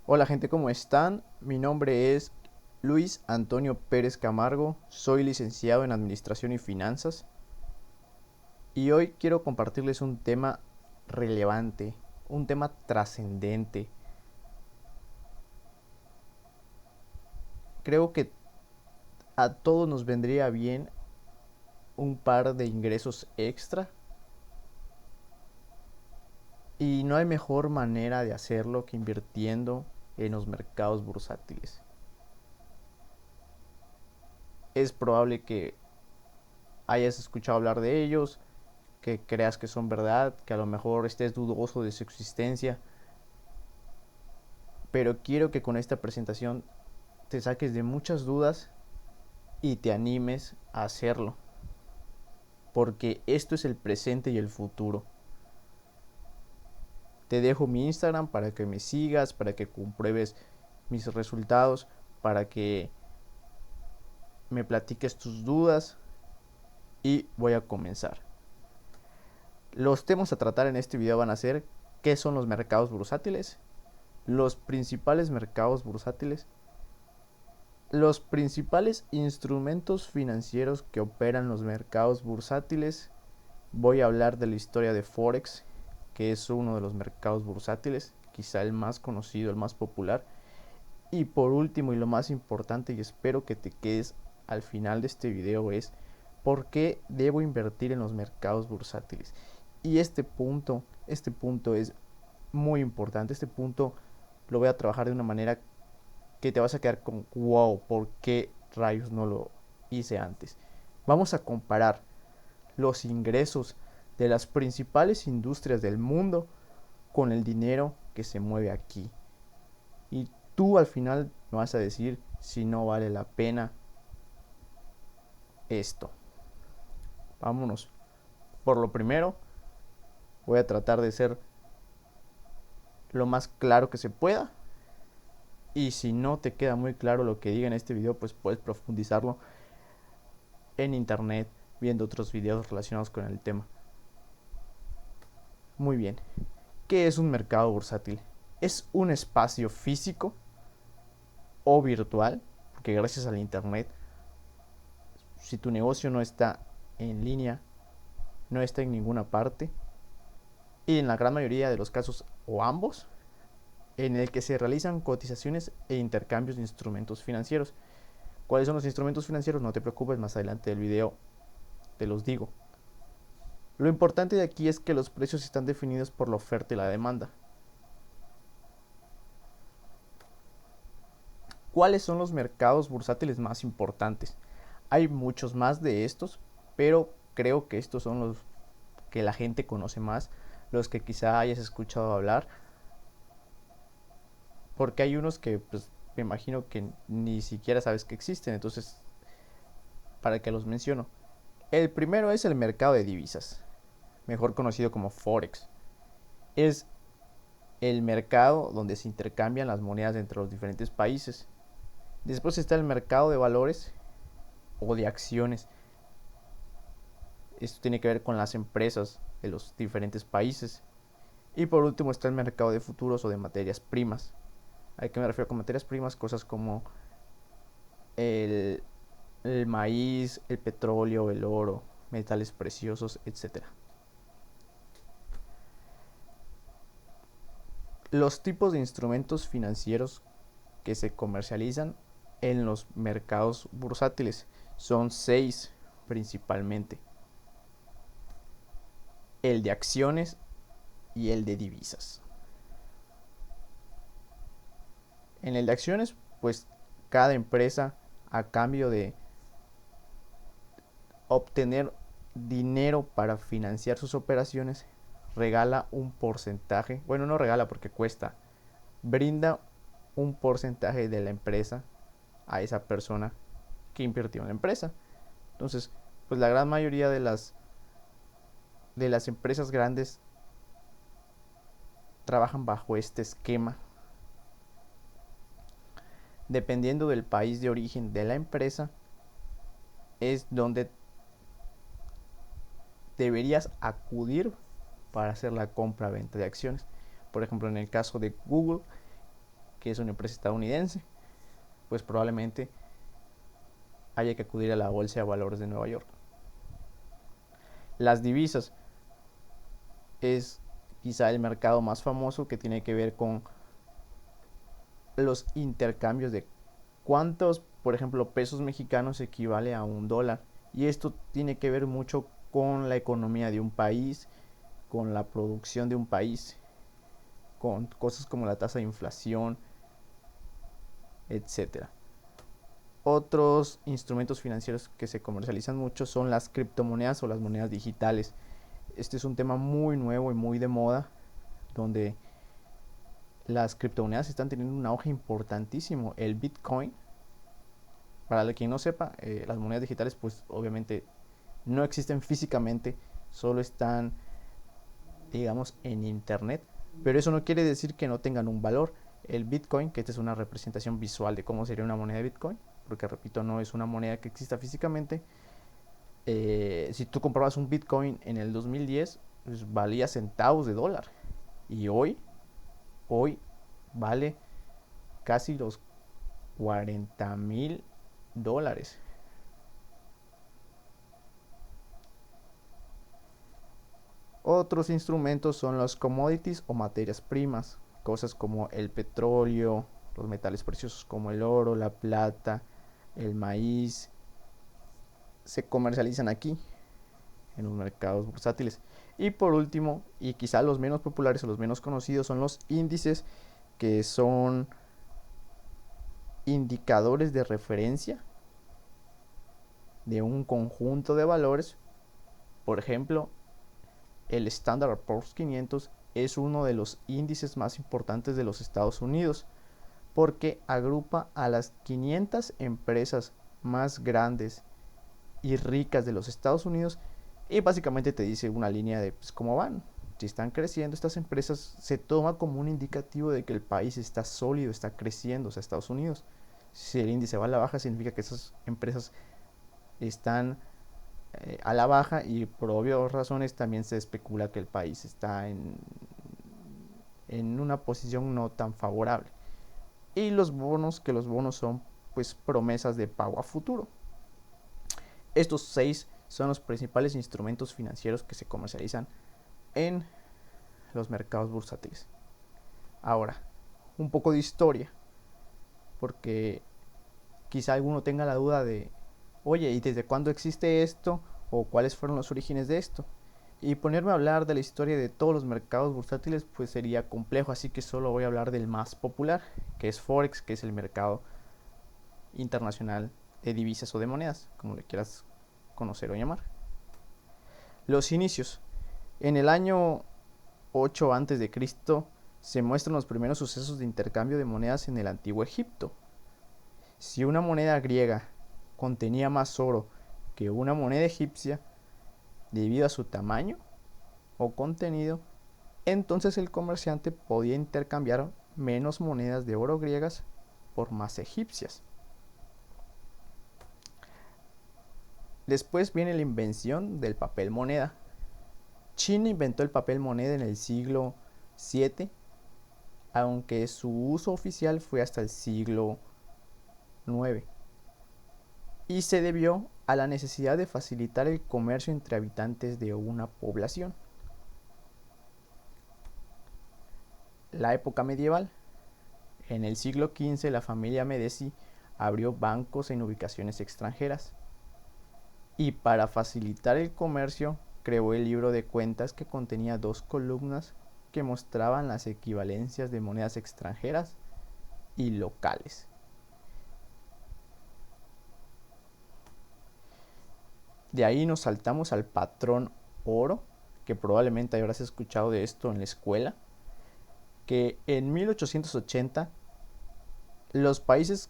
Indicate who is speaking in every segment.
Speaker 1: Hola gente, ¿cómo están? Mi nombre es Luis Antonio Pérez Camargo, soy licenciado en Administración y Finanzas y hoy quiero compartirles un tema relevante, un tema trascendente. Creo que a todos nos vendría bien un par de ingresos extra y no hay mejor manera de hacerlo que invirtiendo en los mercados bursátiles. Es probable que hayas escuchado hablar de ellos, que creas que son verdad, que a lo mejor estés dudoso de su existencia, pero quiero que con esta presentación te saques de muchas dudas y te animes a hacerlo, porque esto es el presente y el futuro. Te dejo mi Instagram para que me sigas, para que compruebes mis resultados, para que me platiques tus dudas y voy a comenzar. Los temas a tratar en este video van a ser qué son los mercados bursátiles, los principales mercados bursátiles, los principales instrumentos financieros que operan los mercados bursátiles. Voy a hablar de la historia de Forex, que es uno de los mercados bursátiles, quizá el más conocido, el más popular. Y por último y lo más importante, y espero que te quedes al final de este video, es por qué debo invertir en los mercados bursátiles. Y este punto es muy importante. Este punto lo voy a trabajar de una manera que te vas a quedar con wow, ¿por qué rayos no lo hice antes? Vamos a comparar los ingresos de las principales industrias del mundo con el dinero que se mueve aquí. Y tú al final me vas a decir si no vale la pena esto. Vámonos. Por lo primero, voy a tratar de ser lo más claro que se pueda. Y si no te queda muy claro lo que diga en este video, pues puedes profundizarlo en internet viendo otros videos relacionados con el tema. Muy bien. ¿Qué es un mercado bursátil? Es un espacio físico o virtual, porque gracias al internet, si tu negocio no está en línea, no está en ninguna parte, y en la gran mayoría de los casos, o ambos, en el que se realizan cotizaciones e intercambios de instrumentos financieros. ¿Cuáles son los instrumentos financieros? No te preocupes, más adelante del video te los digo. Lo importante de aquí es que los precios están definidos por la oferta y la demanda. ¿Cuáles son los mercados bursátiles más importantes? Hay muchos más de estos, pero creo que estos son los que la gente conoce más, los que quizá hayas escuchado hablar, porque hay unos que pues me imagino que ni siquiera sabes que existen, entonces para que los menciono. El primero es el mercado de divisas, mejor conocido como Forex. Es el mercado donde se intercambian las monedas entre los diferentes países. Después está el mercado de valores o de acciones. Esto tiene que ver con las empresas de los diferentes países. Y por último está el mercado de futuros o de materias primas. ¿A qué me refiero con materias primas? Cosas como el, el maíz, el petróleo, el oro, metales preciosos, etcétera. Los tipos de instrumentos financieros que se comercializan en los mercados bursátiles son 6 principalmente: el de acciones y el de divisas. En el de acciones, pues cada empresa, a cambio de obtener dinero para financiar sus operaciones, regala un porcentaje, bueno, no regala porque cuesta, brinda un porcentaje de la empresa a esa persona que invirtió en la empresa. Entonces, pues la gran mayoría de las empresas grandes trabajan bajo este esquema. Dependiendo del país de origen de la empresa, es donde deberías acudir para hacer la compra-venta de acciones. Por ejemplo, en el caso de Google, que es una empresa estadounidense, pues probablemente haya que acudir a la Bolsa de Valores de Nueva York. Las divisas es quizá el mercado más famoso, que tiene que ver con los intercambios de cuántos, por ejemplo, pesos mexicanos equivale a un dólar. Y esto tiene que ver mucho con la economía de un país, con la producción de un país, con cosas como la tasa de inflación, etcétera. Otros instrumentos financieros que se comercializan mucho son las criptomonedas o las monedas digitales. Este es un tema muy nuevo y muy de moda, donde las criptomonedas están teniendo un auge importantísimo. El Bitcoin, para quien no sepa, las monedas digitales pues obviamente no existen físicamente, solo están, digamos, en internet, pero eso no quiere decir que no tengan un valor. El Bitcoin, que esta es una representación visual de cómo sería una moneda de Bitcoin, porque repito, no es una moneda que exista físicamente. Si tú comprabas un Bitcoin en el 2010, pues valía centavos de dólar, y hoy vale casi los 40.000 dólares. Otros instrumentos son los commodities o materias primas, cosas como el petróleo, los metales preciosos como el oro, la plata, el maíz, se comercializan aquí en los mercados bursátiles. Y por último, y quizá los menos populares o los menos conocidos, son los índices, que son indicadores de referencia de un conjunto de valores. Por ejemplo, el Standard Poor's 500 es uno de los índices más importantes de los Estados Unidos, porque agrupa a las 500 empresas más grandes y ricas de los Estados Unidos, y básicamente te dice una línea de pues, cómo van. Si están creciendo estas empresas, se toma como un indicativo de que el país está sólido, está creciendo, o sea, Estados Unidos. Si el índice va a la baja, significa que esas empresas están a la baja, y por obvias razones también se especula que el país está en una posición no tan favorable. Y los bonos, que los bonos son pues promesas de pago a futuro. Estos 6 son los principales instrumentos financieros que se comercializan en los mercados bursátiles. Ahora, un poco de historia, porque quizá alguno tenga la duda de, oye, ¿y desde cuándo existe esto? ¿O cuáles fueron los orígenes de esto? Y ponerme a hablar de la historia de todos los mercados bursátiles pues sería complejo, así que solo voy a hablar del más popular, que es Forex, que es el mercado internacional de divisas o de monedas, como le quieras conocer o llamar. Los inicios. En el año 8 a.C. se muestran los primeros sucesos de intercambio de monedas en el antiguo Egipto. Si una moneda griega contenía más oro que una moneda egipcia, debido a su tamaño o contenido, entonces el comerciante podía intercambiar menos monedas de oro griegas por más egipcias. Después viene la invención del papel moneda. China inventó el papel moneda en el siglo VII, aunque su uso oficial fue hasta el siglo IX, y se debió a la necesidad de facilitar el comercio entre habitantes de una población. La época medieval. En el siglo XV la familia Medici abrió bancos en ubicaciones extranjeras, y para facilitar el comercio creó el libro de cuentas, que contenía 2 columnas que mostraban las equivalencias de monedas extranjeras y locales. De ahí nos saltamos al patrón oro, que probablemente habrás escuchado de esto en la escuela, que en 1880 los países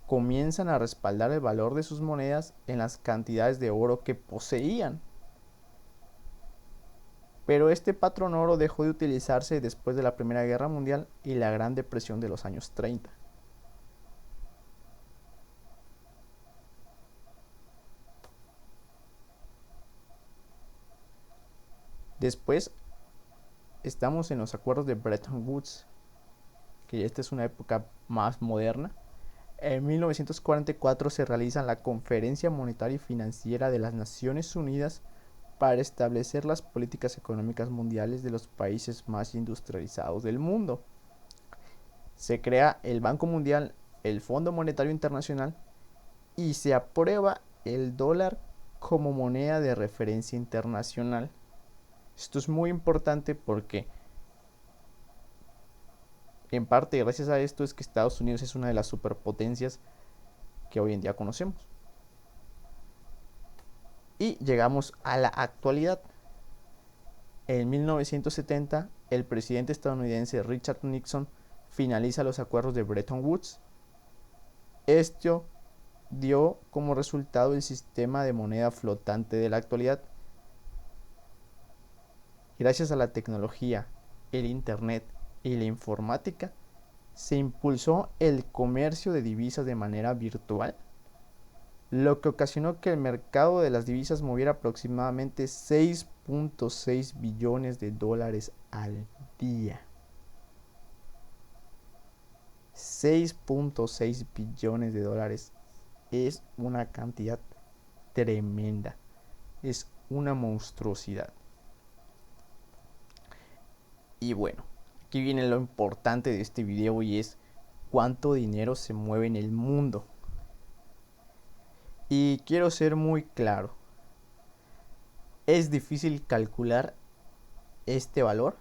Speaker 1: comienzan a respaldar el valor de sus monedas en las cantidades de oro que poseían. Pero este patrón oro dejó de utilizarse después de la Primera Guerra Mundial y la Gran Depresión de los años 30. Después estamos en los acuerdos de Bretton Woods, que esta es una época más moderna. En 1944 se realiza la Conferencia Monetaria y Financiera de las Naciones Unidas para establecer las políticas económicas mundiales de los países más industrializados del mundo. Se crea el Banco Mundial, el Fondo Monetario Internacional y se aprueba el dólar como moneda de referencia internacional. Esto es muy importante porque en parte gracias a esto es que Estados Unidos es una de las superpotencias que hoy en día conocemos. Y llegamos a la actualidad. En 1970, el presidente estadounidense Richard Nixon finaliza los acuerdos de Bretton Woods. Esto dio como resultado el sistema de moneda flotante de la actualidad. Gracias a la tecnología, el internet y la informática, se impulsó el comercio de divisas de manera virtual, lo que ocasionó que el mercado de las divisas moviera aproximadamente 6.6 billones de dólares al día. 6.6 billones de dólares es una cantidad tremenda, es una monstruosidad. Y bueno, aquí viene lo importante de este video y es cuánto dinero se mueve en el mundo. Y quiero ser muy claro, es difícil calcular este valor,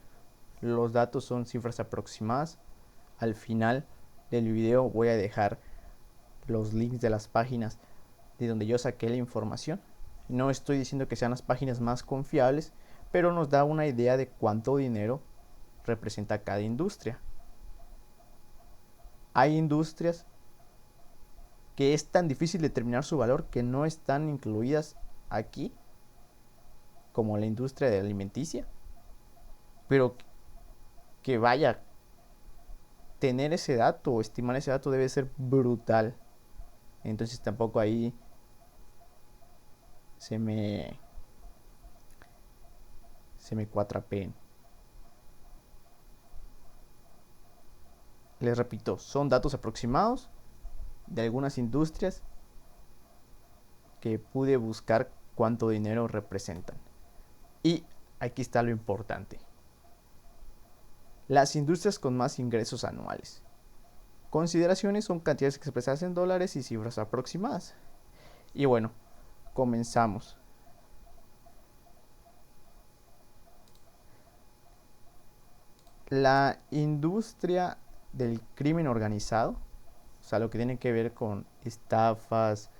Speaker 1: los datos son cifras aproximadas. Al final del video voy a dejar los links de las páginas de donde yo saqué la información. No estoy diciendo que sean las páginas más confiables, pero nos da una idea de cuánto dinero representa cada industria. Hay industrias que es tan difícil determinar su valor que no están incluidas aquí, como la industria de la alimenticia, pero que vaya, tener ese dato o estimar ese dato debe ser brutal. Entonces tampoco ahí se me cuatrapeen. Les repito, son datos aproximados de algunas industrias que pude buscar cuánto dinero representan. Y aquí está lo importante. Las industrias con más ingresos anuales. Consideraciones son cantidades expresadas en dólares y cifras aproximadas. Y bueno, comenzamos. La industria del crimen organizado, o sea, lo que tiene que ver con estafas,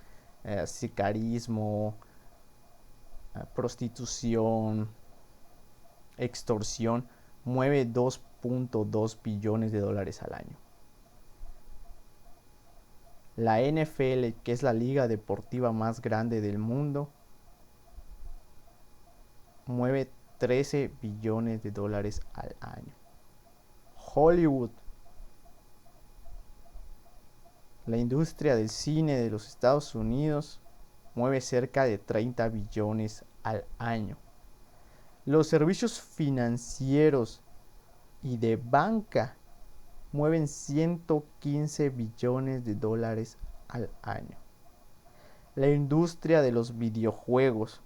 Speaker 1: sicarismo, prostitución, extorsión, mueve 2.2 billones de dólares al año. La NFL, que es la liga deportiva más grande del mundo, mueve 13 billones de dólares al año. Hollywood, la industria del cine de los Estados Unidos, mueve cerca de 30 billones al año. Los servicios financieros y de banca mueven 115 billones de dólares al año. La industria de los videojuegos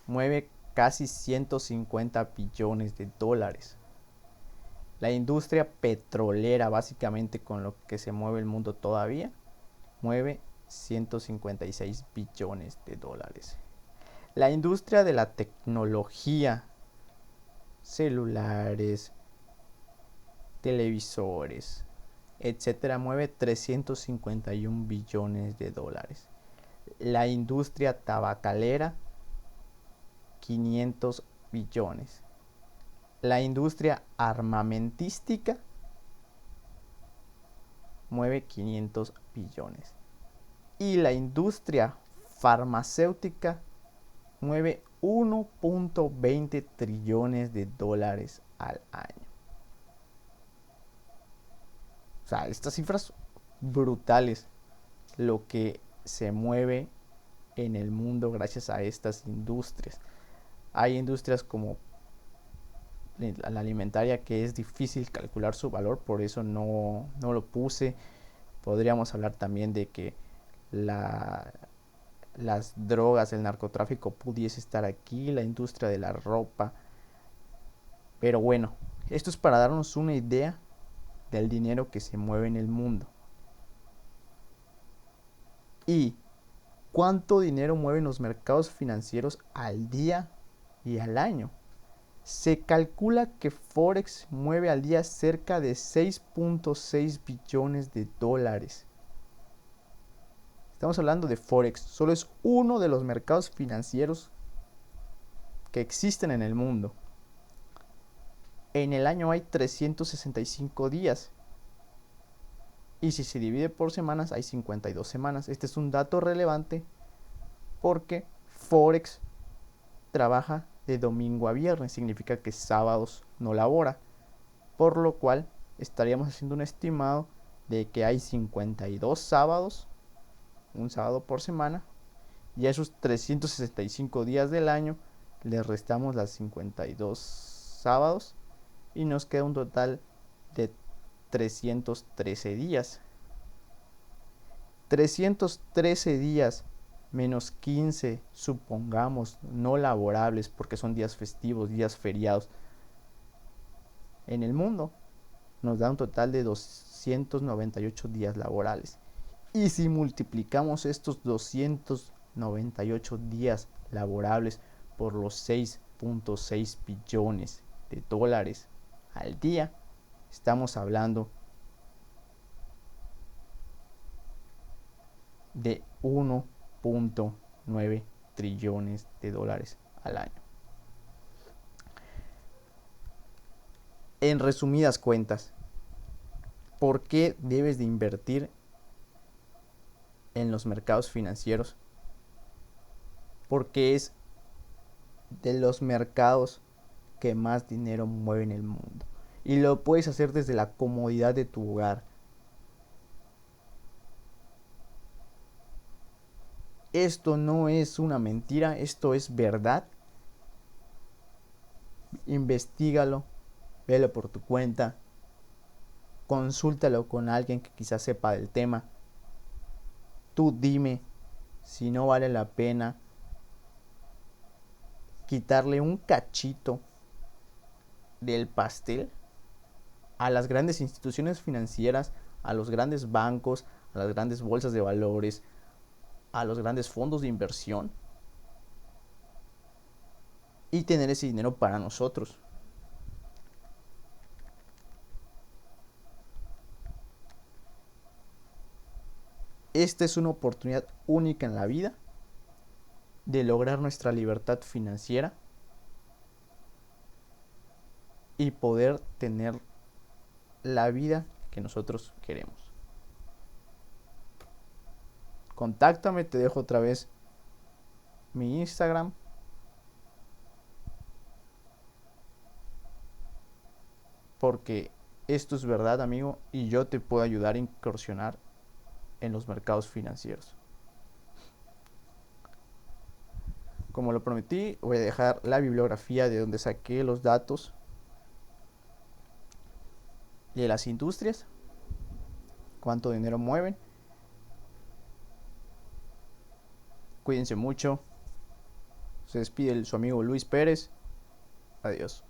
Speaker 1: mueve casi 150 billones de dólares. La industria petrolera, básicamente con lo que se mueve el mundo todavía, mueve 156 billones de dólares. La industria de la tecnología, celulares, televisores, etcétera, mueve 351 billones de dólares. La industria tabacalera, 500 billones. La industria armamentística mueve 500 billones. Y la industria farmacéutica mueve 1.20 trillones de dólares al año. O sea, estas cifras brutales, lo que se mueve en el mundo gracias a estas industrias. Hay industrias como la alimentaria, que es difícil calcular su valor, por eso no lo puse. Podríamos hablar también de que la, las drogas, el narcotráfico pudiese estar aquí, la industria de la ropa. Pero bueno, esto es para darnos una idea del dinero que se mueve en el mundo. ¿Y cuánto dinero mueven los mercados financieros al día y al año? Se calcula que Forex mueve al día cerca de 6.6 billones de dólares. Estamos hablando de Forex, solo es uno de los mercados financieros que existen en el mundo. En el año hay 365 días. Y si se divide por semanas, hay 52 semanas. Este es un dato relevante porque Forex trabaja de domingo a viernes. Significa que sábados no labora. Por lo cual estaríamos haciendo un estimado de que hay 52 sábados, un sábado por semana. Y a esos 365 días del año le restamos las 52 sábados y nos queda un total de 313 días. 313 días menos 15, supongamos, no laborables porque son días festivos, días feriados en el mundo, nos da un total de 298 días laborales. Y si multiplicamos estos 298 días laborables por los 6.6 billones de dólares al día, estamos hablando de 1.9 trillones de dólares al año. En resumidas cuentas, ¿por qué debes de invertir en los mercados financieros? Porque es de los mercados que más dinero mueve en el mundo. Y lo puedes hacer desde la comodidad de tu hogar. Esto no es una mentira, esto es verdad. Investígalo, velo por tu cuenta, consúltalo con alguien que quizás sepa del tema. Tú dime si no vale la pena quitarle un cachito del pastel a las grandes instituciones financieras, a los grandes bancos, a las grandes bolsas de valores, a los grandes fondos de inversión y tener ese dinero para nosotros. Esta es una oportunidad única en la vida de lograr nuestra libertad financiera y poder tener la vida que nosotros queremos. Contáctame, te dejo otra vez mi Instagram. Porque esto es verdad, amigo, y yo te puedo ayudar a incursionar en los mercados financieros. Como lo prometí, voy a dejar la bibliografía de donde saqué los datos de las industrias, cuánto dinero mueven. Cuídense mucho. Se despide su amigo Luis Pérez. Adiós.